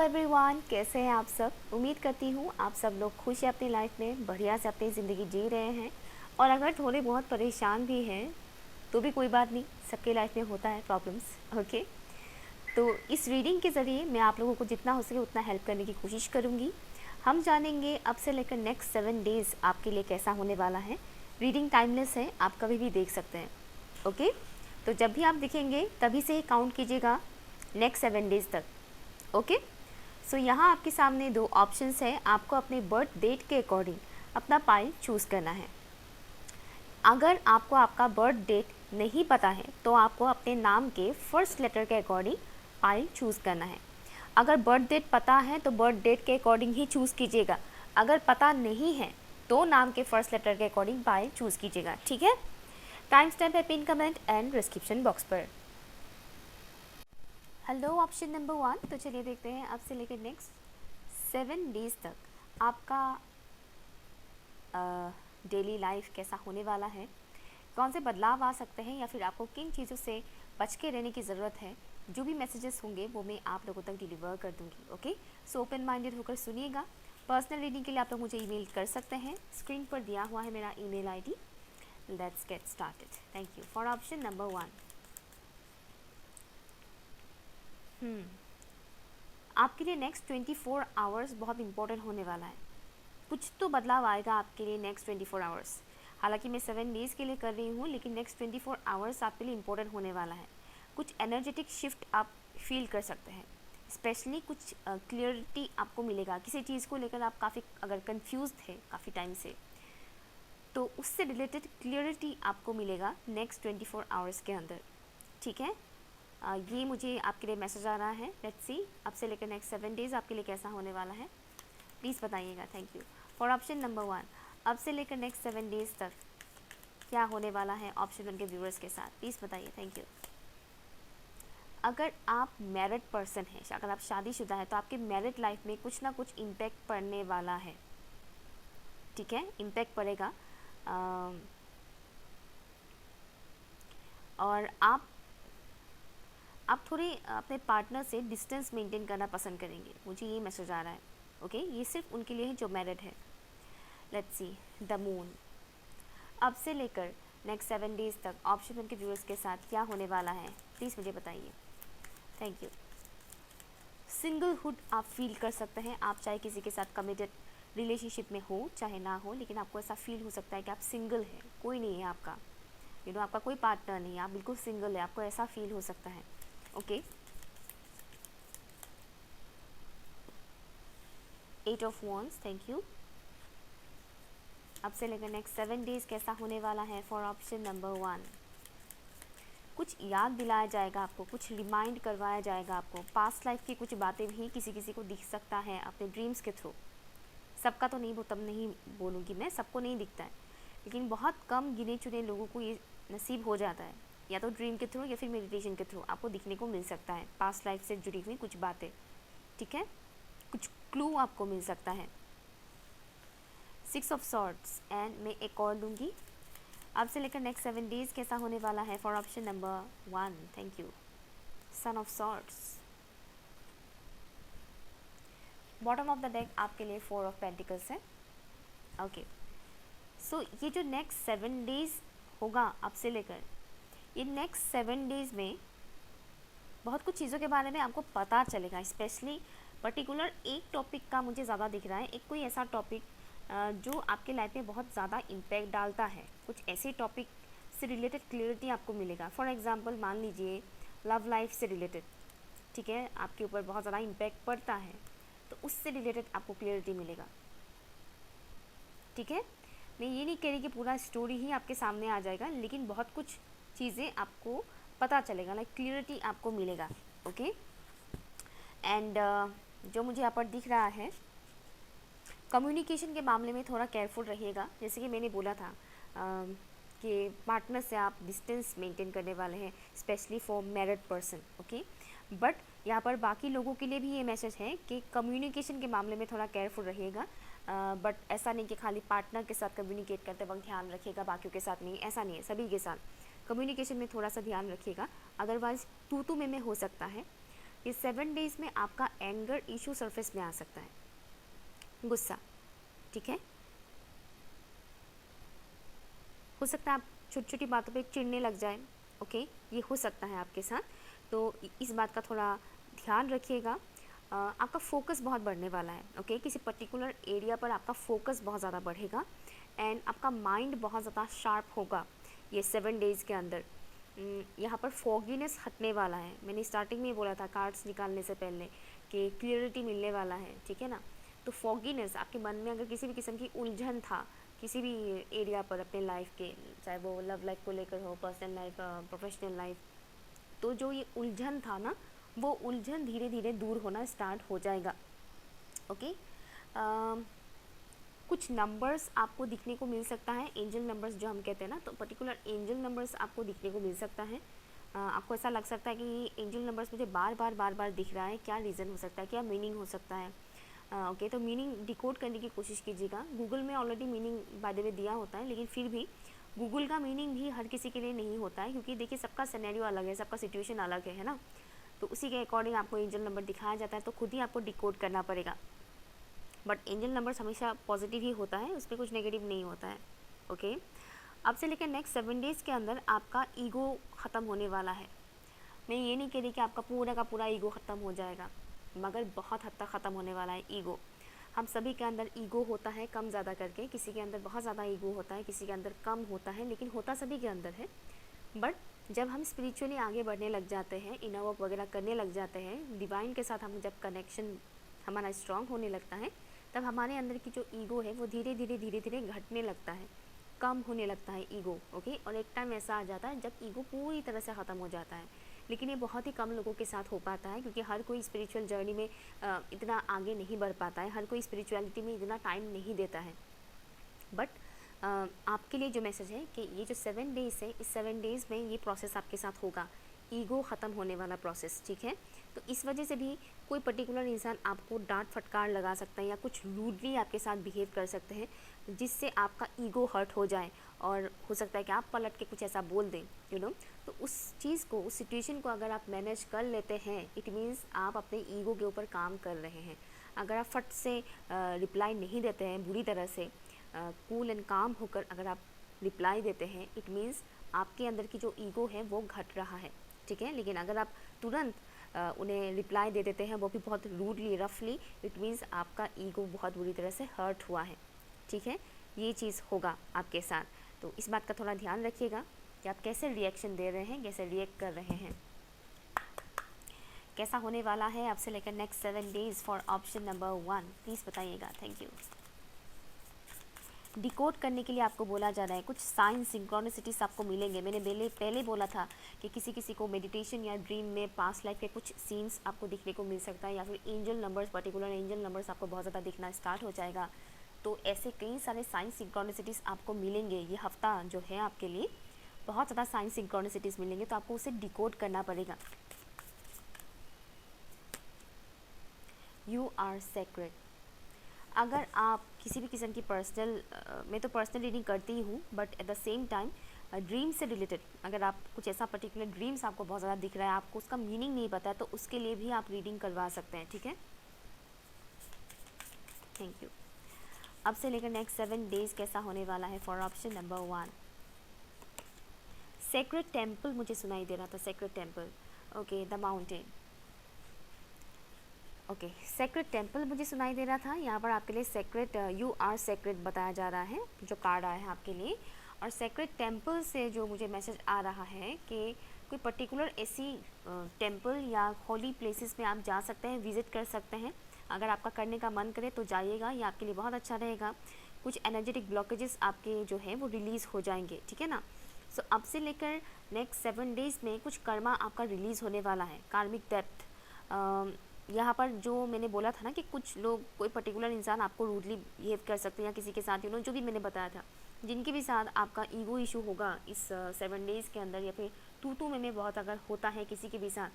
Everyone, कैसे हैं आप सब। उम्मीद करती हूँ आप सब लोग खुश हैं, अपनी लाइफ में बढ़िया से अपनी ज़िंदगी जी रहे हैं। और अगर थोड़े बहुत परेशान भी हैं तो भी कोई बात नहीं, सबके लाइफ में होता है प्रॉब्लम्स। ओके, तो इस रीडिंग के ज़रिए मैं आप लोगों को जितना हो सके उतना हेल्प करने की कोशिश करूँगी। हम जानेंगे अब से लेकर नेक्स्ट 7 डेज़ आपके लिए कैसा होने वाला है। रीडिंग टाइमलेस है, आप कभी भी देख सकते हैं। ओके, तो जब भी आप दिखेंगे तभी से काउंट कीजिएगा नेक्स्ट 7 डेज़ तक। ओके, सो यहाँ आपके सामने दो ऑप्शंस है, आपको अपने बर्थ डेट के अकॉर्डिंग अपना पाइल चूज़ करना है। अगर आपको आपका बर्थ डेट नहीं पता है तो आपको अपने नाम के फर्स्ट लेटर के अकॉर्डिंग पाइल चूज़ करना है। अगर बर्थ डेट पता है तो बर्थ डेट के अकॉर्डिंग ही चूज़ कीजिएगा। अगर पता नहीं है तो नाम के फर्स्ट लेटर के अकॉर्डिंग पाइल चूज़ कीजिएगा, ठीक है। टाइम स्टैम्प है pin comment and description box पर। हेलो ऑप्शन नंबर 1, तो चलिए देखते हैं अब से लेकर नेक्स्ट 7 डेज़ तक आपका डेली लाइफ कैसा होने वाला है, कौन से बदलाव आ सकते हैं या फिर आपको किन चीज़ों से बच के रहने की ज़रूरत है। जो भी मैसेजेस होंगे वो मैं आप लोगों तक डिलीवर कर दूंगी। ओके, सो ओपन माइंडेड होकर सुनिएगा। पर्सनल रीडिंग के लिए आप लोग मुझे ईमेल कर सकते हैं, स्क्रीन पर दिया हुआ है मेरा email ID. Let's get started. Thank you for option number 1। आपके लिए नेक्स्ट 24 आवर्स बहुत इंपॉर्टेंट होने वाला है। कुछ तो बदलाव आएगा आपके लिए नेक्स्ट 24 आवर्स। हालांकि मैं 7 डेज़ के लिए कर रही हूँ, लेकिन नेक्स्ट 24 आवर्स आपके लिए इंपॉर्टेंट होने वाला है। कुछ एनर्जेटिक शिफ्ट आप फील कर सकते हैं, स्पेशली कुछ क्लियरिटी आपको मिलेगा। किसी चीज़ को लेकर आप काफ़ी अगर कंफ्यूज थे काफ़ी टाइम से, तो उससे रिलेटेड क्लियरिटी आपको मिलेगा नेक्स्ट 24 आवर्स के अंदर, ठीक है। ये मुझे आपके लिए मैसेज आ रहा है। लेट्स सी अब से लेकर नेक्स्ट 7 डेज़ आपके लिए कैसा होने वाला है, प्लीज़ बताइएगा। Thank you for option number 1। अब से लेकर नेक्स्ट 7 डेज़ तक क्या होने वाला है ऑप्शन 1 के व्यूअर्स के साथ, प्लीज़ बताइए। Thank you. अगर आप मैरिड पर्सन हैं, अगर आप शादीशुदा हैं, तो आपके मैरिड लाइफ में कुछ ना कुछ इम्पैक्ट पड़ने वाला है, ठीक है। इम्पैक्ट पड़ेगा और आप थोड़े अपने पार्टनर से डिस्टेंस मेंटेन करना पसंद करेंगे, मुझे ये मैसेज आ रहा है। ओके, ये सिर्फ उनके लिए है जो मैरिड है। Let's see the moon. अब से लेकर नेक्स्ट 7 डेज़ तक ऑप्शन 1 के व्यूअर्स के साथ क्या होने वाला है, प्लीज़ मुझे बताइए। Thank you. सिंगलहुड आप फील कर सकते हैं। आप चाहे किसी के साथ कमिटेड रिलेशनशिप में हो चाहे ना हो, लेकिन आपको ऐसा फील हो सकता है कि आप सिंगल हैं, कोई नहीं है आपका, आपका कोई पार्टनर नहीं है, आप बिल्कुल सिंगल है, आपको ऐसा फील हो सकता है। Okay, 8 of wands, thank you. अब से लेकर नेक्स्ट 7 डेज़ कैसा होने वाला है फॉर ऑप्शन नंबर 1। कुछ याद दिलाया जाएगा आपको, कुछ रिमाइंड करवाया जाएगा आपको। पास्ट लाइफ की कुछ बातें भी किसी किसी को दिख सकता है अपने ड्रीम्स के थ्रू। सबका तो नहीं बोलूँगी मैं, सबको नहीं दिखता है, लेकिन बहुत कम गिने चुने लोगों को ये नसीब हो जाता है, या तो ड्रीम के थ्रू या फिर मेडिटेशन के थ्रू आपको दिखने को मिल सकता है पास्ट लाइफ से जुड़ी हुई कुछ बातें, ठीक है। कुछ क्लू आपको मिल सकता है। 6 ऑफ सॉर्ड्स एंड मैं एक और दूंगी। अब से लेकर नेक्स्ट 7 डेज़ कैसा होने वाला है for option number 1। Thank you. Son of swords. Bottom of the deck आपके लिए 4 ऑफ पेंटिकल्स है। ओके, सो ये जो नेक्स्ट 7 डेज़ होगा अब से लेकर, ये नेक्स्ट 7 डेज़ में बहुत कुछ चीज़ों के बारे में आपको पता चलेगा। स्पेशली पर्टिकुलर एक टॉपिक का मुझे ज़्यादा दिख रहा है, एक कोई ऐसा टॉपिक जो आपके लाइफ में बहुत ज़्यादा इम्पैक्ट डालता है। कुछ ऐसे टॉपिक से रिलेटेड क्लियरिटी आपको मिलेगा। फॉर एग्जांपल मान लीजिए लव लाइफ से रिलेटेड, ठीक है, आपके ऊपर बहुत ज़्यादा इम्पैक्ट पड़ता है, तो उससे रिलेटेड आपको क्लियरिटी मिलेगा, ठीक है। मैं ये नहीं कह रही कि पूरा स्टोरी ही आपके सामने आ जाएगा, लेकिन बहुत कुछ चीज़ें आपको पता चलेगा, लाइक क्लियरिटी आपको मिलेगा। ओके, एंड जो मुझे यहाँ पर दिख रहा है, कम्युनिकेशन के मामले में थोड़ा केयरफुल रहिएगा। जैसे कि मैंने बोला था कि पार्टनर से आप डिस्टेंस मेंटेन करने वाले हैं, specially for married person. Okay, but यहाँ पर बाकी लोगों के लिए भी ये मैसेज है कि कम्युनिकेशन के मामले में थोड़ा केयरफुल रहिएगा। बट ऐसा नहीं कि खाली पार्टनर के साथ कम्युनिकेट करते वक्त ध्यान रखिएगा, बाकियों के साथ नहीं, ऐसा नहीं है। सभी के साथ कम्युनिकेशन में थोड़ा सा ध्यान रखिएगा, अदरवाइज़ तू में हो सकता है। ये 7 डेज में आपका एंगर इशू सरफेस में आ सकता है, गुस्सा, ठीक है। हो सकता है आप छोटी छोटी बातों पे चिढ़ने लग जाए, ओके, ये हो सकता है आपके साथ, तो इस बात का थोड़ा ध्यान रखिएगा। आपका फोकस बहुत बढ़ने वाला है, ओके, किसी पर्टिकुलर एरिया पर आपका फोकस बहुत ज़्यादा बढ़ेगा एंड आपका माइंड बहुत ज़्यादा शार्प होगा ये 7 डेज़ के अंदर। यहाँ पर फॉगीनेस हटने वाला है, मैंने स्टार्टिंग में ही बोला था कार्ड्स निकालने से पहले कि क्लियरिटी मिलने वाला है, ठीक है ना। तो फॉगीनेस, आपके मन में अगर किसी भी किस्म की उलझन था किसी भी एरिया पर अपने लाइफ के, चाहे वो लव लाइफ को लेकर हो, पर्सनल लाइफ, प्रोफेशनल लाइफ, तो जो ये उलझन था ना, वो उलझन धीरे धीरे दूर होना स्टार्ट हो जाएगा, ओके। कुछ नंबर्स आपको दिखने को मिल सकता है, एंजल नंबर्स जो हम कहते हैं ना, तो पर्टिकुलर एंजल नंबर्स आपको दिखने को मिल सकता है। आपको ऐसा लग सकता है कि ये एंजल नंबर्स मुझे बार बार दिख रहा है, क्या रीज़न हो सकता है, क्या मीनिंग हो सकता है, ओके। तो मीनिंग डिकोड करने की कोशिश कीजिएगा। गूगल में already meaning by the way दिया होता है, लेकिन फिर भी गूगल का मीनिंग भी हर किसी के लिए नहीं होता है, क्योंकि देखिए सबका सिनेरियो अलग है, सबका सिचुएशन अलग है ना। तो उसी के अकॉर्डिंग आपको एंजल नंबर दिखाया जाता है, तो खुद ही आपको डिकोड करना पड़ेगा। बट एंजल नंबर्स हमेशा पॉजिटिव ही होता है, उसमें कुछ नेगेटिव नहीं होता है, ओके। अब से लेकर नेक्स्ट 7 डेज़ के अंदर आपका ईगो ख़त्म होने वाला है। मैं ये नहीं कह रही कि आपका पूरा का पूरा ईगो ख़त्म हो जाएगा, मगर बहुत हद तक ख़त्म होने वाला है ईगो। हम सभी के अंदर ईगो होता है कम ज़्यादा करके, किसी के अंदर बहुत ज़्यादा ईगो होता है, किसी के अंदर कम होता है, लेकिन होता सभी के अंदर है। बट जब हम स्पिरिचुअली आगे बढ़ने लग जाते हैं, इनर वर्क वगैरह करने लग जाते हैं, डिवाइन के साथ हम जब कनेक्शन हमारा स्ट्रॉन्ग होने लगता है, तब हमारे अंदर की जो ईगो है वो धीरे धीरे घटने लगता है, कम होने लगता है ईगो, ओके। और एक टाइम ऐसा आ जाता है जब ईगो पूरी तरह से ख़त्म हो जाता है, लेकिन ये बहुत ही कम लोगों के साथ हो पाता है, क्योंकि हर कोई स्पिरिचुअल जर्नी में इतना आगे नहीं बढ़ पाता है, हर कोई स्पिरिचुअलिटी में इतना टाइम नहीं देता है। बट आपके लिए जो मैसेज है कि ये जो 7 डेज़ है, इस 7 डेज़ में ये प्रोसेस आपके साथ होगा, ईगो ख़त्म होने वाला प्रोसेस, ठीक है। तो इस वजह से भी कोई पर्टिकुलर इंसान आपको डांट फटकार लगा सकता है या कुछ रूडली आपके साथ बिहेव कर सकते हैं, जिससे आपका ईगो हर्ट हो जाए, और हो सकता है कि आप पलट के कुछ ऐसा बोल दें, यू नो। तो उस चीज़ को, उस सिचुएशन को अगर आप मैनेज कर लेते हैं, इट मीन्स आप अपने ईगो के ऊपर काम कर रहे हैं। अगर आप फट से रिप्लाई नहीं देते हैं, बुरी तरह से कूल एंड काम होकर अगर आप रिप्लाई देते हैं, इट मीन्स आपके अंदर की जो ईगो है वो घट रहा है, ठीक है। लेकिन अगर आप तुरंत उन्हें रिप्लाई दे देते हैं, वो भी बहुत रूडली, रफली, इट मीन्स आपका ईगो बहुत बुरी तरह से हर्ट हुआ है, ठीक है। ये चीज़ होगा आपके साथ, तो इस बात का थोड़ा ध्यान रखिएगा कि आप कैसे रिएक्शन दे रहे हैं, कैसे रिएक्ट कर रहे हैं, कैसा होने वाला है आपसे लेकर next 7 days for option number 1, please बताइएगा। Thank you. डिकोड करने के लिए आपको बोला जा रहा है, कुछ साइन सिंक्रोनिसिटीज आपको मिलेंगे। मैंने पहले बोला था कि किसी किसी को मेडिटेशन या ड्रीम में पास्ट लाइफ के कुछ सीन्स आपको दिखने को मिल सकता है, या फिर angel numbers, particular angel numbers आपको बहुत ज़्यादा दिखना स्टार्ट हो जाएगा। तो ऐसे कई सारे साइन सिंक्रोनिसिटीज़ आपको मिलेंगे। ये हफ्ता जो है आपके लिए बहुत ज़्यादा साइन सिंक्रोनिसिटीज़ मिलेंगे, तो आपको उसे डिकोड करना पड़ेगा। You are secret. अगर आप किसी भी किस्म की मैं तो पर्सनल रीडिंग करती ही हूँ, but at the same time dream से रिलेटेड अगर आप कुछ ऐसा पर्टिकुलर ड्रीम्स आपको बहुत ज़्यादा दिख रहा है, आपको उसका मीनिंग नहीं पता है, तो उसके लिए भी आप रीडिंग करवा सकते हैं, ठीक है। Thank you. अब से लेकर नेक्स्ट 7 डेज़ कैसा होने वाला है for option number 1। Secret temple मुझे सुनाई दे रहा था, secret temple, okay, the mountain, okay. Secret temple मुझे सुनाई दे रहा था। यहाँ पर आपके लिए सेक्रेट, यू आर सेक्रेट बताया जा रहा है, जो कार्ड आया है आपके लिए। और सेक्रेट टेम्पल से जो मुझे मैसेज आ रहा है कि कोई पर्टिकुलर ऐसी टेम्पल या होली प्लेसेस में आप जा सकते हैं, विज़िट कर सकते हैं। अगर आपका करने का मन करे तो जाइएगा, ये आपके लिए बहुत अच्छा रहेगा। कुछ एनर्जेटिक ब्लॉकेजेस आपके जो है वो रिलीज़ हो जाएंगे, ठीक है ना। सो अब से लेकर नेक्स्ट 7 डेज़ में कुछ कर्मा आपका रिलीज़ होने वाला है, कार्मिक डेप्थ। यहाँ पर जो मैंने बोला था ना कि कुछ लोग, कोई पर्टिकुलर इंसान आपको रूडली बिहेव कर सकते हैं, या किसी के साथ जो भी मैंने बताया था, जिनके भी साथ आपका ईगो इशू होगा इस 7 डेज़ के अंदर, या फिर तू में बहुत अगर होता है किसी के भी साथ,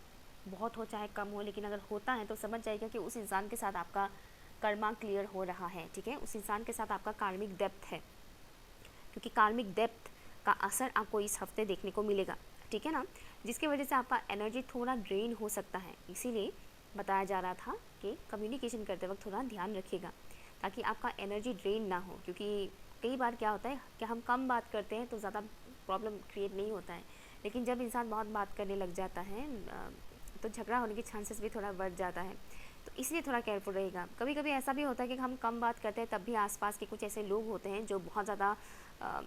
बहुत हो चाहे कम हो, लेकिन अगर होता है तो समझ जाएगा कि उस इंसान के साथ आपका कर्मा क्लियर हो रहा है, ठीक है। उस इंसान के साथ आपका कार्मिक डेप्थ है, क्योंकि कार्मिक डेप्थ का असर आपको इस हफ्ते देखने को मिलेगा, ठीक है ना, जिसकी वजह से आपका एनर्जी थोड़ा ड्रेन हो सकता है। इसीलिए बताया जा रहा था कि कम्युनिकेशन करते वक्त थोड़ा ध्यान रखिएगा ताकि आपका एनर्जी ड्रेन ना हो, क्योंकि कई बार क्या होता है कि हम कम बात करते हैं तो ज़्यादा प्रॉब्लम क्रिएट नहीं होता है, लेकिन जब इंसान बहुत बात करने लग जाता है तो झगड़ा होने के चांसेस भी थोड़ा बढ़ जाता है। तो इसलिए थोड़ा केयरफुल रहेगा। कभी कभी ऐसा भी होता है कि हम कम बात करते हैं तब भी आसपास के कुछ ऐसे लोग होते हैं जो बहुत ज़्यादा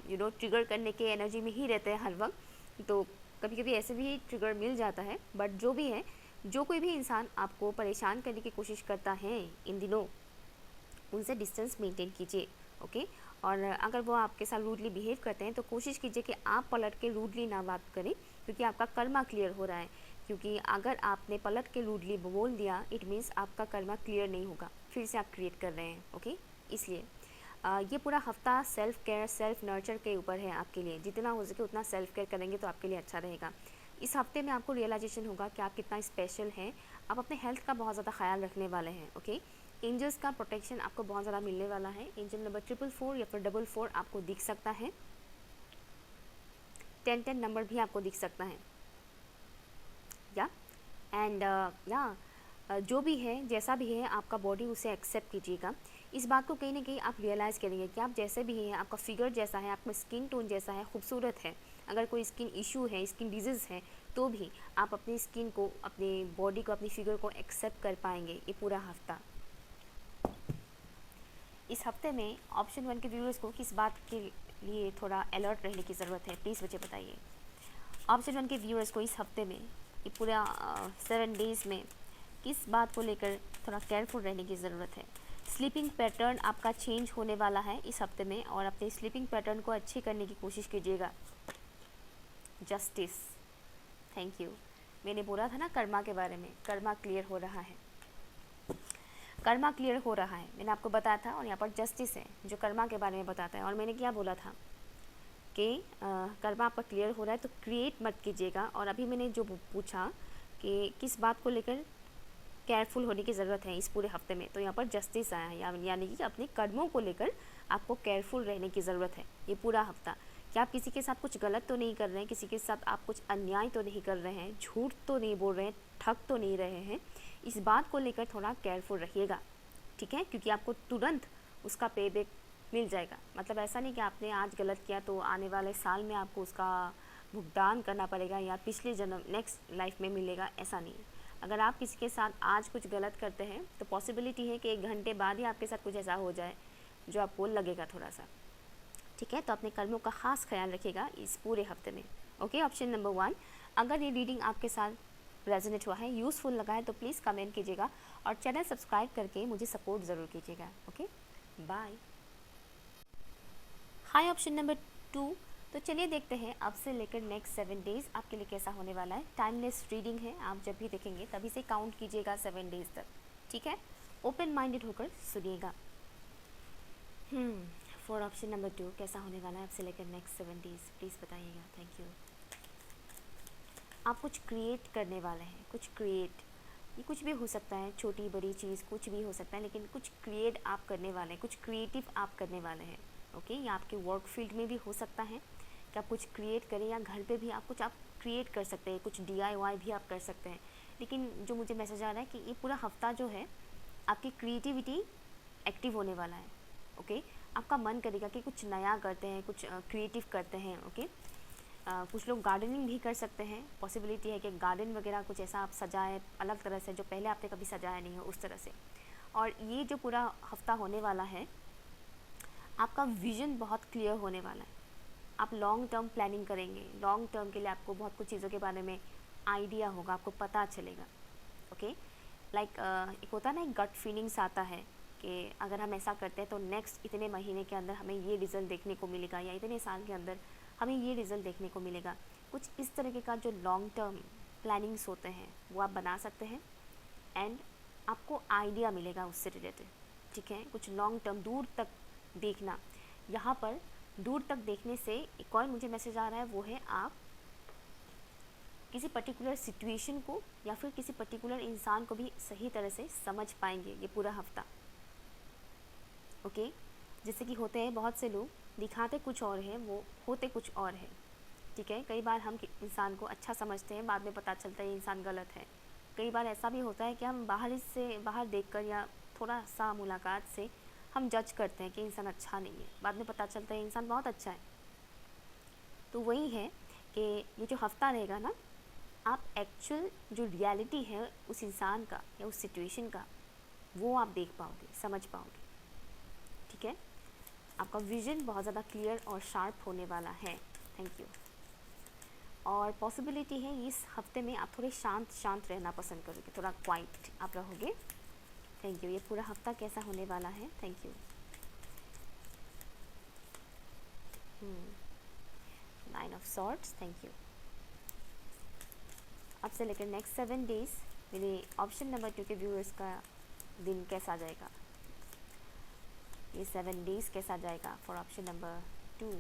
ट्रिगर करने के एनर्जी में ही रहते हैं हर वक्त, तो कभी कभी ऐसे भी ट्रिगर मिल जाता है। बट जो भी है, जो कोई भी इंसान आपको परेशान करने की कोशिश करता है इन दिनों, उनसे डिस्टेंस मेंटेन कीजिए, ओके। और अगर वो आपके साथ रूडली बिहेव करते हैं तो कोशिश कीजिए कि आप पलट के रूडली ना बात करें, क्योंकि आपका कर्मा क्लियर हो रहा है। क्योंकि अगर आपने पलट के रूडली बोल दिया, इट मीन्स आपका कर्मा क्लियर नहीं होगा, फिर से आप क्रिएट कर रहे हैं, ओके। इसलिए ये पूरा हफ्ता सेल्फ केयर, सेल्फ नर्चर के ऊपर है आपके लिए। जितना हो सके उतना सेल्फ केयर करेंगे तो आपके लिए अच्छा रहेगा। इस हफ्ते में आपको रियलाइजेशन होगा कि आप कितना स्पेशल हैं। आप अपने हेल्थ का बहुत ज़्यादा ख्याल रखने वाले हैं, ओके। एंजल्स का प्रोटेक्शन आपको बहुत ज़्यादा मिलने वाला है। एंजल नंबर 444 या फिर 44 आपको दिख सकता है। 1010 नंबर भी आपको दिख सकता है, या एंड या जो भी है, जैसा भी है, आपका बॉडी उसे एक्सेप्ट कीजिएगा। इस बात को कहीं ना कहीं आप रियलाइज़ करेंगे कि आप जैसे भी हैं, आपका फिगर जैसा है, आपका स्किन टोन जैसा है, खूबसूरत है। अगर कोई स्किन इशू है, स्किन डिजीज़ है, तो भी आप अपनी स्किन को, अपनी बॉडी को, अपनी फिगर को एक्सेप्ट कर पाएंगे ये पूरा हफ्ता। इस हफ्ते में ऑप्शन 1 के व्यूअर्स को किस बात के लिए थोड़ा अलर्ट रहने की ज़रूरत है, प्लीज़ मुझे बताइए। ऑप्शन 1 के व्यूअर्स को इस हफ्ते में, ये पूरा 7 डेज़ में किस बात को लेकर थोड़ा केयरफुल रहने की ज़रूरत है। स्लीपिंग पैटर्न आपका चेंज होने वाला है इस हफ्ते में, और अपने स्लीपिंग पैटर्न को अच्छे करने की कोशिश कीजिएगा। Justice, thank you. मैंने बोला था ना कर्मा के बारे में, कर्मा क्लियर हो रहा है, कर्मा क्लियर हो रहा है, मैंने आपको बताया था। और यहाँ पर जस्टिस है जो कर्मा के बारे में बताता है। और मैंने क्या बोला था कि कर्मा आपका क्लियर हो रहा है तो क्रिएट मत कीजिएगा। और अभी मैंने जो पूछा कि किस बात को लेकर केयरफुल होने की ज़रूरत है इस पूरे हफ्ते में, तो यहाँ पर जस्टिस आया है, यानी कि अपने कर्मों को लेकर आपको केयरफुल रहने की ज़रूरत है ये पूरा हफ्ता। कि आप किसी के साथ कुछ गलत तो नहीं कर रहे हैं, किसी के साथ आप कुछ अन्याय तो नहीं कर रहे हैं, झूठ तो नहीं बोल रहे हैं, ठग तो नहीं रहे हैं। इस बात को लेकर थोड़ा केयरफुल रहिएगा, ठीक है, क्योंकि आपको तुरंत उसका पे बैक मिल जाएगा। मतलब ऐसा नहीं कि आपने आज गलत किया तो आने वाले साल में आपको उसका भुगतान करना पड़ेगा या पिछले जन्म नेक्स्ट लाइफ में मिलेगा, ऐसा नहीं। अगर आप किसी के साथ आज कुछ गलत करते हैं तो पॉसिबिलिटी है कि 1 घंटे बाद ही आपके साथ कुछ ऐसा हो जाए जो आपको लगेगा थोड़ा सा, ठीक है। तो अपने कर्मों का खास ख्याल रखिएगा इस पूरे हफ्ते में, ओके। ऑप्शन नंबर 1, अगर ये रीडिंग आपके साथ रेजोनेट हुआ है, यूज़फुल लगा है, तो प्लीज़ कमेंट कीजिएगा और चैनल सब्सक्राइब करके मुझे सपोर्ट ज़रूर कीजिएगा, ओके। बाय। हाय ऑप्शन नंबर 2, तो चलिए देखते हैं अब से लेकर नेक्स्ट 7 डेज़ आपके लिए कैसा होने वाला है। टाइमलेस रीडिंग है, आप जब भी देखेंगे तभी से काउंट कीजिएगा 7 डेज़ तक, ठीक है। ओपन माइंडेड होकर सुनिएगा। फॉर ऑप्शन नंबर 2 कैसा होने वाला है अब से लेकर नेक्स्ट 7 डेज़, प्लीज़ बताइएगा, थैंक यू। आप कुछ क्रिएट करने वाले हैं, कुछ क्रिएट, ये कुछ भी हो सकता है, छोटी बड़ी चीज़ कुछ भी हो सकता है, लेकिन कुछ क्रिएट आप करने वाले हैं, कुछ क्रिएटिव आप करने वाले हैं, ओके। ये आपके वर्क फील्ड में भी हो सकता है कि आप कुछ क्रिएट करें, या घर पे भी आप कुछ क्रिएट कर सकते हैं, कुछ DIY भी आप कर सकते हैं। लेकिन जो मुझे मैसेज आ रहा है कि ये पूरा हफ्ता जो है आपकी क्रिएटिविटी एक्टिव होने वाला है, ओके। आपका मन करेगा कि कुछ नया करते हैं, कुछ क्रिएटिव करते हैं, ओके। कुछ लोग गार्डनिंग भी कर सकते हैं, पॉसिबिलिटी है कि गार्डन वगैरह कुछ ऐसा आप सजाएं अलग तरह से जो पहले आपने कभी सजाया नहीं हो उस तरह से। और ये जो पूरा हफ्ता होने वाला है, आपका विज़न बहुत क्लियर होने वाला है। आप लॉन्ग टर्म प्लानिंग करेंगे, लॉन्ग टर्म के लिए आपको बहुत कुछ चीज़ों के बारे में आइडिया होगा, आपको पता चलेगा, ओके। लाइक एक होता है ना, एक गट फीलिंग्स आता है कि अगर हम ऐसा करते हैं तो नेक्स्ट इतने महीने के अंदर हमें ये रिज़ल्ट देखने को मिलेगा, या इतने साल के अंदर हमें ये रिज़ल्ट देखने को मिलेगा। कुछ इस तरीके का जो लॉन्ग टर्म प्लानिंग्स होते हैं वो आप बना सकते हैं, एंड आपको आइडिया मिलेगा उससे रिलेटेड, ठीक है। कुछ लॉन्ग टर्म दूर तक देखना, यहाँ पर दूर तक देखने से एक और मुझे मैसेज आ रहा है, वो है आप किसी पर्टिकुलर सिचुएशन को या फिर किसी पर्टिकुलर इंसान को भी सही तरह से समझ पाएंगे ये पूरा हफ्ता, ओके। जैसे कि होते हैं बहुत से लोग, दिखाते कुछ और है, वो होते कुछ और है, ठीक है। कई बार हम इंसान को अच्छा समझते हैं, बाद में पता चलता है ये इंसान गलत है, कई बार ऐसा भी होता है कि हम बाहर देखकर या थोड़ा सा मुलाकात से हम जज करते हैं कि इंसान अच्छा नहीं है, बाद में पता चलता है इंसान बहुत अच्छा है। तो वही है कि ये जो हफ्ता रहेगा ना, आप एक्चुअल जो रियलिटी है उस इंसान का या उस सिचुएशन का, वो आप देख पाओगे, समझ पाओगे। ठीक है, आपका विजन बहुत ज़्यादा क्लियर और शार्प होने वाला है। Thank you. और पॉसिबिलिटी है इस हफ्ते में आप थोड़े शांत रहना पसंद करोगे, थोड़ा क्वाइट आप रहोगे। Thank you. ये पूरा हफ्ता कैसा होने वाला है? Thank you. 9 of sorts, thank you. अब से लेकर नेक्स्ट 7 डेज मेरे ऑप्शन नंबर 2 के व्यूअर्स का दिन कैसा जाएगा, ये 7 डेज कैसा जाएगा for option number 2।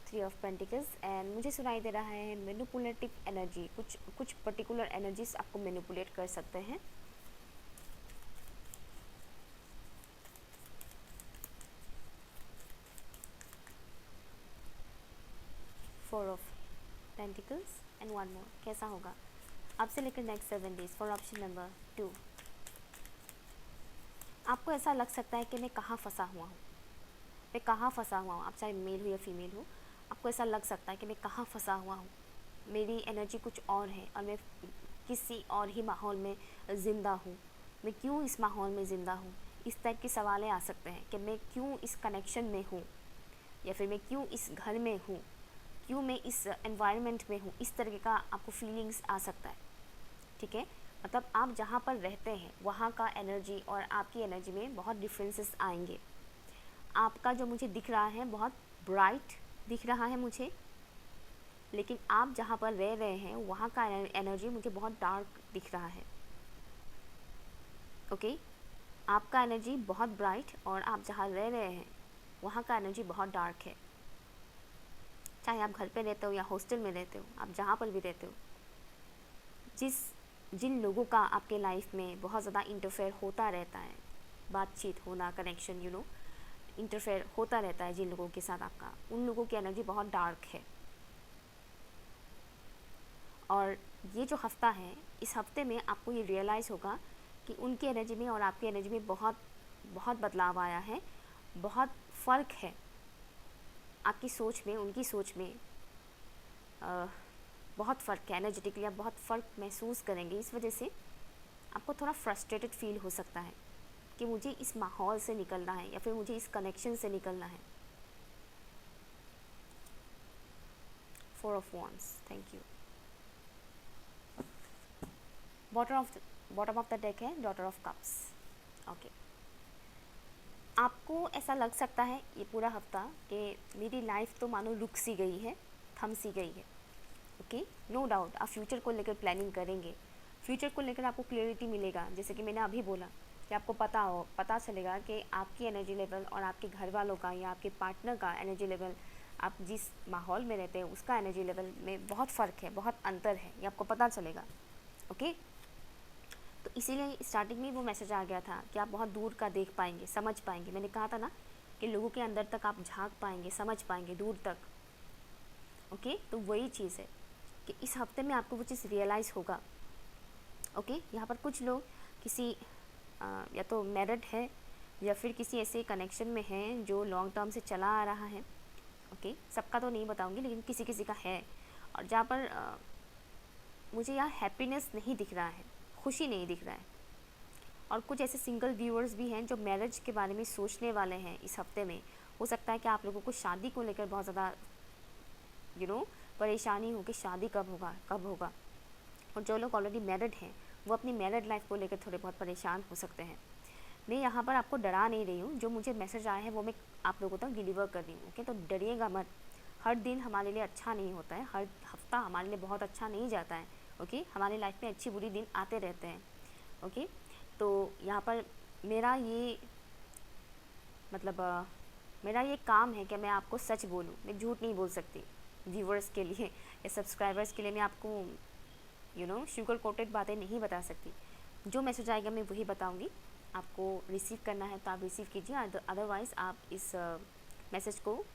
3 of pentacles and मुझे सुनाई दे रहा है मैनिपुलेटिव एनर्जी, कुछ पर्टिकुलर एनर्जीज आपको मैनिपुलेट कर सकते हैं। फोर ऑफ पेंटिकल्स एंड 1 मोर, कैसा होगा अब से लेकर next 7 days for option number 2। आपको ऐसा लग सकता है कि मैं कहाँ फंसा हुआ हूँ, आप चाहे मेल हो या फीमेल हो, आपको ऐसा लग सकता है कि मैं कहाँ फंसा हुआ हूँ, मेरी एनर्जी कुछ और है और मैं किसी और ही माहौल में ज़िंदा हूँ, मैं क्यों इस माहौल में ज़िंदा हूँ। इस टाइप के सवालें आ सकते हैं कि मैं क्यों इस कनेक्शन में हूँ, या फिर मैं क्यों इस घर में हूँ, क्यों मैं इस एनवायरनमेंट में हूँ। इस तरह का आपको फीलिंग्स आ सकता है। ठीक है, मतलब आप जहाँ पर रहते हैं वहाँ का एनर्जी और आपकी एनर्जी में बहुत डिफरेंसेस आएंगे। आपका जो मुझे दिख रहा है बहुत ब्राइट दिख रहा है मुझे, लेकिन आप जहाँ पर रह रहे हैं वहाँ का एनर्जी मुझे बहुत डार्क दिख रहा है। ओके, आपका एनर्जी बहुत ब्राइट और आप जहाँ रह रहे हैं वहाँ का एनर्जी बहुत डार्क है। चाहे आप घर पे रहते हो या हॉस्टल में रहते हो, आप जहाँ पर भी रहते हो, जिन लोगों का आपके लाइफ में बहुत ज़्यादा इंटरफेयर होता रहता है, बातचीत होना, कनेक्शन इंटरफेयर होता रहता है जिन लोगों के साथ आपका, उन लोगों की एनर्जी बहुत डार्क है। और ये जो हफ्ता है, इस हफ्ते में आपको ये रियलाइज़ होगा कि उनकी एनर्जी में और आपकी एनर्जी में बहुत बहुत बदलाव आया है, बहुत फ़र्क है आपकी सोच में, उनकी सोच में बहुत फ़र्क है। एनर्जेटिकली आप बहुत फ़र्क महसूस करेंगे। इस वजह से आपको थोड़ा फ्रस्ट्रेटेड फील हो सकता है कि मुझे इस माहौल से निकलना है या फिर मुझे इस कनेक्शन से निकलना है। 4 of wands, thank you. Bottom of the deck है डॉटर ऑफ कप्स। ओके, आपको ऐसा लग सकता है ये पूरा हफ्ता कि मेरी लाइफ तो मानो रुक सी गई है, थम सी गई है। ओके, नो डाउट आप फ्यूचर को लेकर प्लानिंग करेंगे, फ्यूचर को लेकर आपको क्लियरिटी मिलेगा। जैसे कि मैंने अभी बोला कि आपको पता चलेगा कि आपकी एनर्जी लेवल और आपके घर वालों का या आपके पार्टनर का एनर्जी लेवल, आप जिस माहौल में रहते हैं उसका एनर्जी लेवल में बहुत फ़र्क है, बहुत अंतर है, ये आपको पता चलेगा। ओके, तो इसीलिए स्टार्टिंग में वो मैसेज आ गया था कि आप बहुत दूर का देख पाएंगे, समझ पाएंगे। मैंने कहा था ना कि लोगों के अंदर तक आप झांक पाएंगे, समझ पाएंगे दूर तक। ओके, तो वही चीज़ है कि इस हफ्ते में आपको वो चीज़ रियलाइज़ होगा। ओके, यहाँ पर कुछ लोग किसी या तो मैरिड है या फिर किसी ऐसे कनेक्शन में हैं जो लॉन्ग टर्म से चला आ रहा है। ओके, सबका तो नहीं बताऊँगी, लेकिन किसी किसी का है। और जहाँ पर मुझे यहाँ हैप्पीनेस नहीं दिख रहा है, खुशी नहीं दिख रहा है। और कुछ ऐसे सिंगल व्यूअर्स भी हैं जो मैरिज के बारे में सोचने वाले हैं इस हफ्ते में। हो सकता है कि आप लोगों को शादी को लेकर बहुत ज़्यादा परेशानी हो कि शादी कब होगा। और जो लोग ऑलरेडी मैरिड हैं वो अपनी मैरिड लाइफ को लेकर थोड़े बहुत परेशान हो सकते हैं। मैं यहाँ पर आपको डरा नहीं रही हूँ, जो मुझे मैसेज आया है वो मैं आप लोगों तक डिलीवर कर रही हूँ। ओके, तो डरिएगा मत। हर दिन हमारे लिए अच्छा नहीं होता है, हर हफ्ता हमारे लिए बहुत अच्छा नहीं जाता है। ओके, हमारी लाइफ में अच्छी बुरी दिन आते रहते हैं। ओके, तो यहाँ पर मेरा ये काम है कि मैं आपको सच बोलूँ, मैं झूठ नहीं बोल सकती। व्यूवर्स के लिए या सब्सक्राइबर्स के लिए मैं आपको शुगर कोटेड बातें नहीं बता सकती। जो मैसेज आएगा मैं वही बताऊंगी। आपको रिसीव करना है तो आप रिसीव कीजिए, अदरवाइज़ आप इस मैसेज को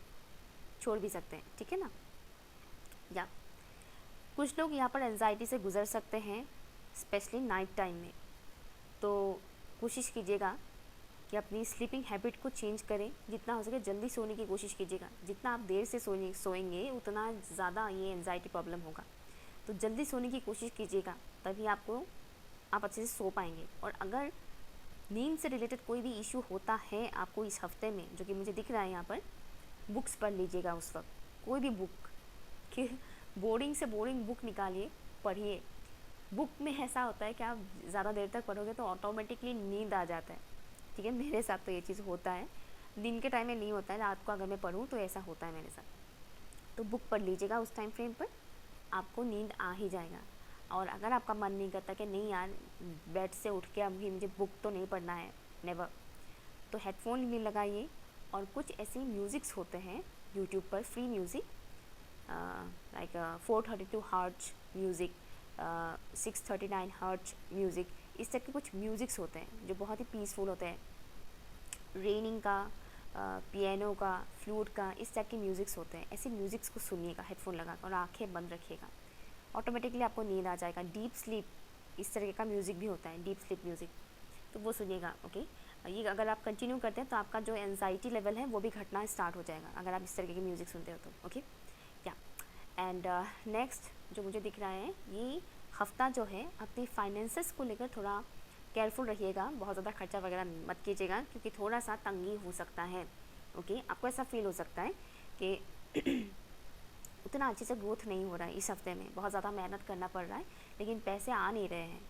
छोड़ भी सकते हैं। ठीक है ना। या कुछ लोग यहाँ पर एंजाइटी से गुजर सकते हैं, स्पेशली नाइट टाइम में। तो कोशिश कीजिएगा कि अपनी स्लीपिंग हैबिट को चेंज करें, जितना हो सके जल्दी सोने की कोशिश कीजिएगा। जितना आप देर से सोएंगे उतना ज़्यादा ये एंजाइटी प्रॉब्लम होगा। तो जल्दी सोने की कोशिश कीजिएगा, तभी आप अच्छे से सो पाएंगे। और अगर नींद से रिलेटेड कोई भी इशू होता है आपको इस हफ्ते में, जो कि मुझे दिख रहा है यहाँ पर, बुक्स पढ़ लीजिएगा उस वक्त, कोई भी बुक कि बोरिंग से बोरिंग बुक निकालिए, पढ़िए। बुक में ऐसा होता है कि आप ज़्यादा देर तक पढ़ोगे तो ऑटोमेटिकली नींद आ जाता है, ठीक है। मेरे साथ तो ये चीज़ होता है, दिन के टाइम में नहीं होता है, रात को अगर मैं पढूँ तो ऐसा होता है मेरे साथ। तो बुक पढ़ लीजिएगा उस टाइम फ्रेम पर, आपको नींद आ ही जाएगा। और अगर आपका मन नहीं करता कि नहीं यार बेड से उठ के अभी मुझे बुक तो नहीं पढ़ना है, नेवर, तो हेडफोन भी लगाइए। और कुछ ऐसी म्यूज़िक्स होते हैं यूट्यूब पर, free music, like 432 hertz music, 639 hertz music, इस तरह के कुछ म्यूज़िक्स होते हैं जो बहुत ही पीसफुल होते हैं। रेनिंग का, पियानो का, फ्लूट का, इस टाइप के म्यूज़िक्स होते हैं। ऐसे म्यूज़िक्स को सुनिएगा हेडफोन लगा कर और आंखें बंद रखिएगा, ऑटोमेटिकली आपको नींद आ जाएगा। डीप स्लीप, इस तरह का म्यूज़िक भी होता है, डीप स्लीप म्यूज़िक, तो वो सुनिएगा। ओके, ये अगर आप कंटिन्यू करते हैं तो आपका जो एंजाइटी लेवल है वो भी घटना स्टार्ट हो जाएगा, अगर आप इस तरीके की म्यूज़िक सुनते हो तो। ओके, या एंड नेक्स्ट जो मुझे दिख रहा है, ये हफ्ता जो है अपनी फाइनेंसेस को लेकर थोड़ा केयरफुल रहिएगा, बहुत ज़्यादा खर्चा वगैरह मत कीजिएगा, क्योंकि थोड़ा सा तंगी हो सकता है। ओके, आपको ऐसा फील हो सकता है कि उतना अच्छे से ग्रोथ नहीं हो रहा है इस हफ्ते में, बहुत ज़्यादा मेहनत करना पड़ रहा है लेकिन पैसे आ नहीं रहे हैं,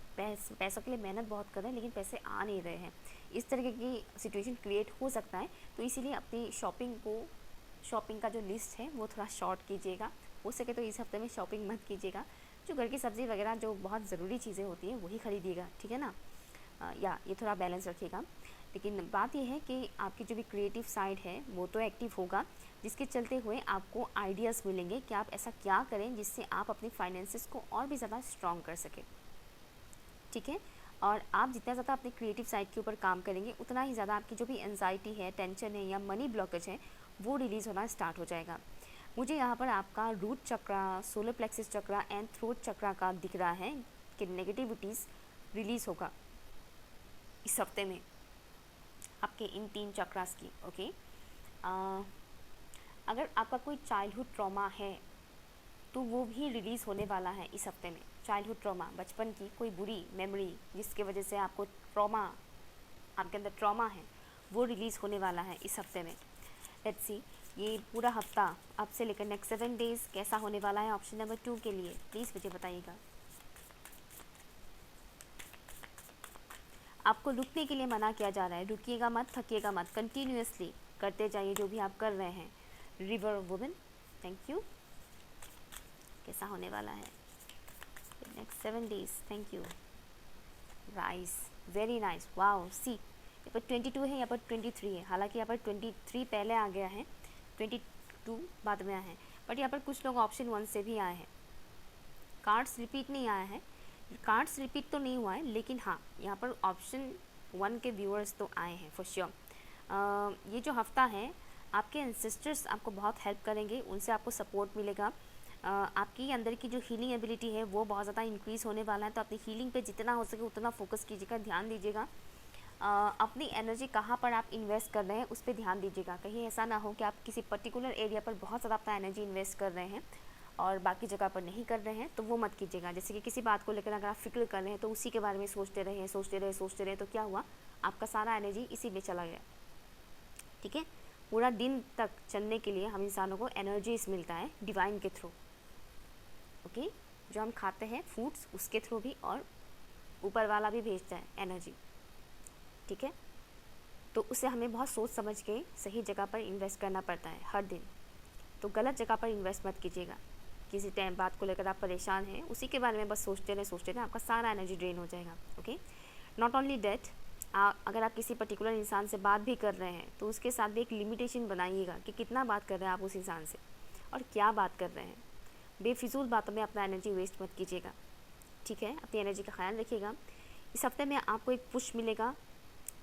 पैसों के लिए मेहनत बहुत कर रहे हैं लेकिन पैसे आ नहीं रहे हैं, इस तरीके की सिचुएशन क्रिएट हो सकता है। तो इसीलिए अपनी शॉपिंग का जो लिस्ट है वो थोड़ा शॉर्ट कीजिएगा, हो सके तो इस हफ्ते में शॉपिंग मत कीजिएगा। जो घर की सब्ज़ी वगैरह जो बहुत ज़रूरी चीज़ें होती हैं वही खरीदिएगा, ठीक है ना। या ये थोड़ा बैलेंस रखिएगा। लेकिन बात यह है कि आपकी जो भी क्रिएटिव साइड है वो तो एक्टिव होगा, जिसके चलते हुए आपको आइडियाज़ मिलेंगे कि आप ऐसा क्या करें जिससे आप अपनी फाइनेंसेस को और भी ज़्यादा स्ट्रॉन्ग कर सकें, ठीक है। और आप जितना ज़्यादा अपने क्रिएटिव साइड के ऊपर काम करेंगे उतना ही ज़्यादा आपकी जो भी एंजाइटी है, टेंशन है या मनी ब्लॉकेज है वो रिलीज़ होना स्टार्ट हो जाएगा। मुझे यहाँ पर आपका root chakra, solar plexus chakra and throat chakra का दिख रहा है कि नेगेटिविटीज़ रिलीज़ होगा इस हफ्ते में आपके इन 3 चक्रास की। ओके, अगर आपका कोई चाइल्डहुड ट्रॉमा है तो वो भी रिलीज़ होने वाला है इस हफ्ते में। चाइल्डहुड ट्रॉमा, बचपन की कोई बुरी मेमोरी जिसके वजह से आपको आपके अंदर ट्रॉमा है, वो रिलीज़ होने वाला है इस हफ्ते में। लेट्स सी ये पूरा हफ्ता अब से लेकर नेक्स्ट 7 डेज़ कैसा होने वाला है ऑप्शन नंबर 2 के लिए, प्लीज़ मुझे बताइएगा। आपको रुकने के लिए मना किया जा रहा है, रुकिएगा मत, थकिएगा मत, कंटिन्यूसली करते जाइए जो भी आप कर रहे हैं। River woman, thank you. कैसा होने वाला है next 7 days, thank you. Rice, very nice, wow. See यहाँ पर 22 है, यहाँ पर 23 है, हालांकि यहाँ पर 23 पहले आ गया है, 22 बाद में आया है, बट यहाँ पर कुछ लोग ऑप्शन 1 से भी आए हैं। कार्ड्स रिपीट नहीं आया है, कार्ड्स रिपीट तो नहीं हुआ है, लेकिन हाँ यहाँ पर ऑप्शन 1 के व्यूअर्स तो आए हैं फॉर श्योर। ये जो हफ्ता है आपके एंसेस्टर्स आपको बहुत हेल्प करेंगे, उनसे आपको सपोर्ट मिलेगा। आपकी अंदर की जो हीलिंग एबिलिटी है वो बहुत ज़्यादा इंक्रीज़ होने वाला है, तो अपनी हीलिंग पे जितना हो सके उतना फोकस कीजिएगा, ध्यान दीजिएगा। अपनी एनर्जी कहाँ पर आप इन्वेस्ट कर रहे हैं उस पर ध्यान दीजिएगा। कहीं ऐसा ना हो कि आप किसी पर्टिकुलर एरिया पर बहुत ज़्यादा अपना एनर्जी इन्वेस्ट कर रहे हैं और बाकी जगह पर नहीं कर रहे हैं, तो वो मत कीजिएगा। जैसे कि किसी बात को लेकर अगर आप फिक्र कर रहे हैं तो उसी के बारे में सोचते रहे, तो क्या हुआ, आपका सारा एनर्जी इसी में चला गया, ठीक है। पूरा दिन तक चलने के लिए हम इंसानों को एनर्जीज मिलता है डिवाइन के थ्रू, ओके। जो हम खाते हैं फूड्स उसके थ्रू भी, और ऊपर वाला भी भेजता है एनर्जी, ठीक है। तो उसे हमें बहुत सोच समझ के सही जगह पर इन्वेस्ट करना पड़ता है हर दिन। तो गलत जगह पर इन्वेस्ट मत कीजिएगा। किसी टाइम बात को लेकर आप परेशान हैं, उसी के बारे में बस सोचते रहे, आपका सारा एनर्जी ड्रेन हो जाएगा, ओके। नॉट ओनली डैट, अगर आप किसी पर्टिकुलर इंसान से बात भी कर रहे हैं तो उसके साथ भी एक लिमिटेशन बनाइएगा कि कितना बात कर रहे हैं आप उस इंसान से और क्या बात कर रहे हैं। बेफिजूल बातों में अपना एनर्जी वेस्ट मत कीजिएगा, ठीक है। अपनी एनर्जी का ख्याल रखिएगा। इस हफ्ते में आपको एक पुश मिलेगा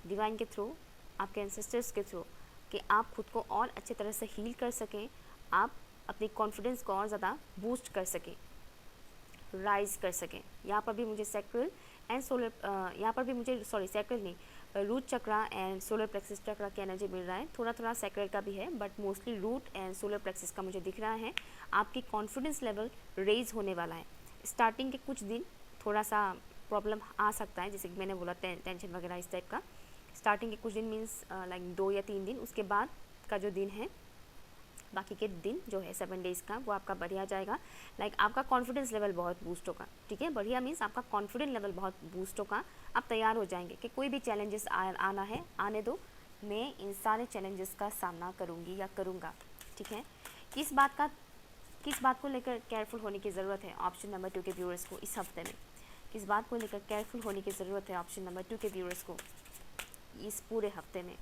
डिवाइन के थ्रू, आपके एंसेस्टर्स के थ्रू, कि आप खुद को और अच्छे तरह से हील कर सकें, आप अपनी कॉन्फिडेंस को और ज़्यादा बूस्ट कर सकें, राइज कर सकें। यहाँ पर भी मुझे सैक्रल एंड सोलर, यहाँ पर भी मुझे सैक्रल नहीं, root chakra and solar plexus chakra की एनर्जी मिल रहा है। थोड़ा थोड़ा सैक्रल का भी है, but mostly root and solar plexus का मुझे दिख रहा है। आपकी कॉन्फिडेंस लेवल रेज होने वाला है। स्टार्टिंग के कुछ दिन थोड़ा सा प्रॉब्लम आ सकता है, जैसे कि मैंने बोला टेंशन वगैरह इस टाइप का। स्टार्टिंग के कुछ दिन मीन्स लाइक 2 या 3 दिन, उसके बाद का जो दिन है, बाकी के दिन जो है 7 डेज़ का, वो आपका बढ़िया जाएगा। लाइक आपका कॉन्फिडेंस लेवल बहुत बूस्ट होगा। ठीक है, बढ़िया मीन्स आपका कॉन्फिडेंस लेवल बहुत बूस्ट होगा। आप तैयार हो जाएंगे कि कोई भी चैलेंजेस आना है, आने दो, मैं इन सारे चैलेंजेस का सामना करूँगी या करूँगा। ठीक है, किस बात को लेकर केयरफुल होने की ज़रूरत है ऑप्शन नंबर 2 के व्यूअर्स को इस हफ्ते में? किस बात को लेकर केयरफुल होने की ज़रूरत है ऑप्शन नंबर 2 के व्यूअर्स को इस पूरे हफ्ते में?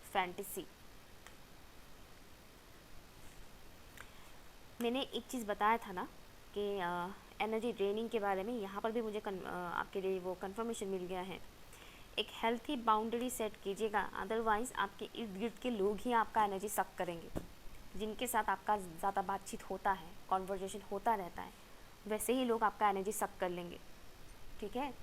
फैंटेसी। मैंने एक चीज़ बताया था ना कि एनर्जी ड्रेनिंग के बारे में, यहाँ पर भी मुझे आपके लिए वो कंफर्मेशन मिल गया है। एक हेल्थी बाउंड्री सेट कीजिएगा, अदरवाइज़ आपके इर्द गिर्द के लोग ही आपका एनर्जी सक करेंगे। जिनके साथ आपका ज़्यादा बातचीत होता है, कॉन्वर्जेशन होता रहता है, वैसे ही लोग आपका एनर्जी सक कर लेंगे। ठीक है,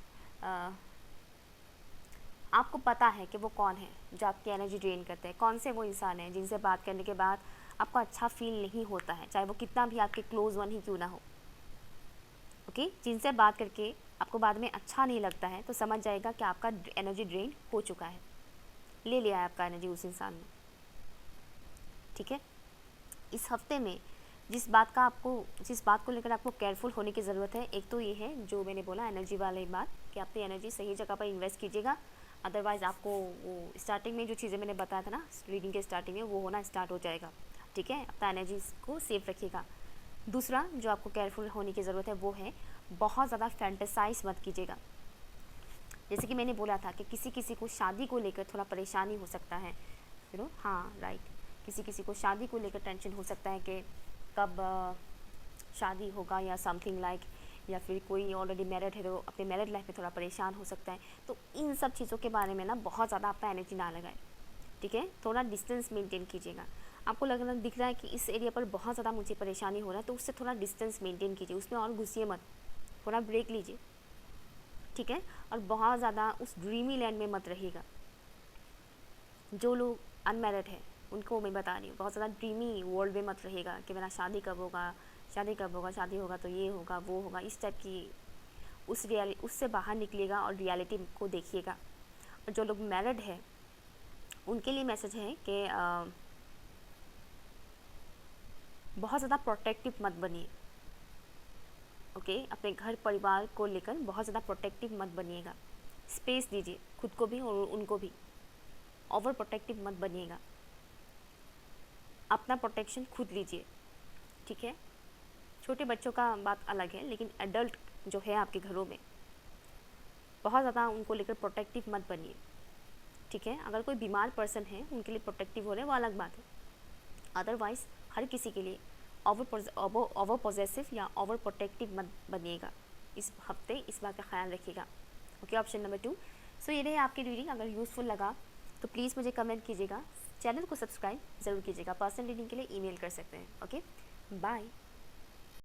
आपको पता है कि वो कौन है जो आपकी एनर्जी ड्रेन करते हैं, कौन से वो इंसान हैं जिनसे बात करने के बाद आपको अच्छा फील नहीं होता है, चाहे वो कितना भी आपके क्लोज वन ही क्यों ना हो। ओके, जिनसे बात करके आपको बाद में अच्छा नहीं लगता है, तो समझ जाएगा कि आपका एनर्जी ड्रेन हो चुका है, ले लिया है आपका एनर्जी उस इंसान ने। ठीक है, इस हफ्ते में जिस बात को लेकर आपको केयरफुल होने की ज़रूरत है, एक तो ये है जो मैंने बोला एनर्जी वाली बात, कि अपनी एनर्जी सही जगह पर इन्वेस्ट कीजिएगा। अदरवाइज़ आपको वो स्टार्टिंग में जो चीज़ें मैंने बताया था ना रीडिंग के स्टार्टिंग में, वो होना स्टार्ट हो जाएगा। ठीक है, अपना एनर्जी को सेफ रखिएगा। दूसरा जो आपको केयरफुल होने की ज़रूरत है वो है बहुत ज़्यादा फैंटेसाइज मत कीजिएगा। जैसे कि मैंने बोला था कि किसी को शादी को लेकर थोड़ा परेशानी हो सकता है, हाँ राइट, किसी को शादी को लेकर टेंशन हो सकता है कि कब शादी होगा या समथिंग लाइक, या फिर कोई ऑलरेडी मैरिड है तो अपने मैरिड लाइफ में थोड़ा परेशान हो सकता है। तो इन सब चीज़ों के बारे में ना बहुत ज़्यादा आपका एनर्जी ना लगाए। ठीक है, थोड़ा डिस्टेंस मेंटेन कीजिएगा। आपको दिख रहा है कि इस एरिया पर बहुत ज़्यादा मुझे परेशानी हो रहा है, तो उससे थोड़ा डिस्टेंस मेंटेन कीजिए, उसमें और घुसिए मत, थोड़ा ब्रेक लीजिए। ठीक है, और बहुत ज़्यादा उस ड्रीमी लैंड में मत रहिएगा। जो लोग अनमैरिड है उनको मैं बता रही हूँ, बहुत ज़्यादा ड्रीमी वर्ल्ड में मत रहिएगा कि मेरा शादी कब होगा, शादी होगा तो ये होगा वो होगा, इस टाइप की उससे बाहर निकलिएगा और रियलिटी को देखिएगा। और जो लोग मैरिड है उनके लिए मैसेज है कि बहुत ज़्यादा प्रोटेक्टिव मत बनिए। ओके, अपने घर परिवार को लेकर बहुत ज़्यादा प्रोटेक्टिव मत बनिएगा। स्पेस दीजिए खुद को भी और उनको भी, ओवर प्रोटेक्टिव मत बनिएगा। अपना प्रोटेक्शन खुद लीजिए। ठीक है, छोटे बच्चों का बात अलग है, लेकिन एडल्ट जो है आपके घरों में, बहुत ज़्यादा उनको लेकर प्रोटेक्टिव मत बनिए। ठीक है, अगर कोई बीमार पर्सन है उनके लिए प्रोटेक्टिव हो रहे हैं वो अलग बात है, अदरवाइज़ हर किसी के लिए ओवर पॉजेसिव या ओवर प्रोटेक्टिव मत बनिएगा इस हफ्ते, इस बात का ख्याल रखिएगा। Okay, option number 2। सो ये रहे आपकी रीडिंग। अगर यूज़फुल लगा तो प्लीज़ मुझे कमेंट कीजिएगा, चैनल को सब्सक्राइब ज़रूर कीजिएगा। पर्सनल रीडिंग के लिए ईमेल कर सकते हैं। Okay, bye.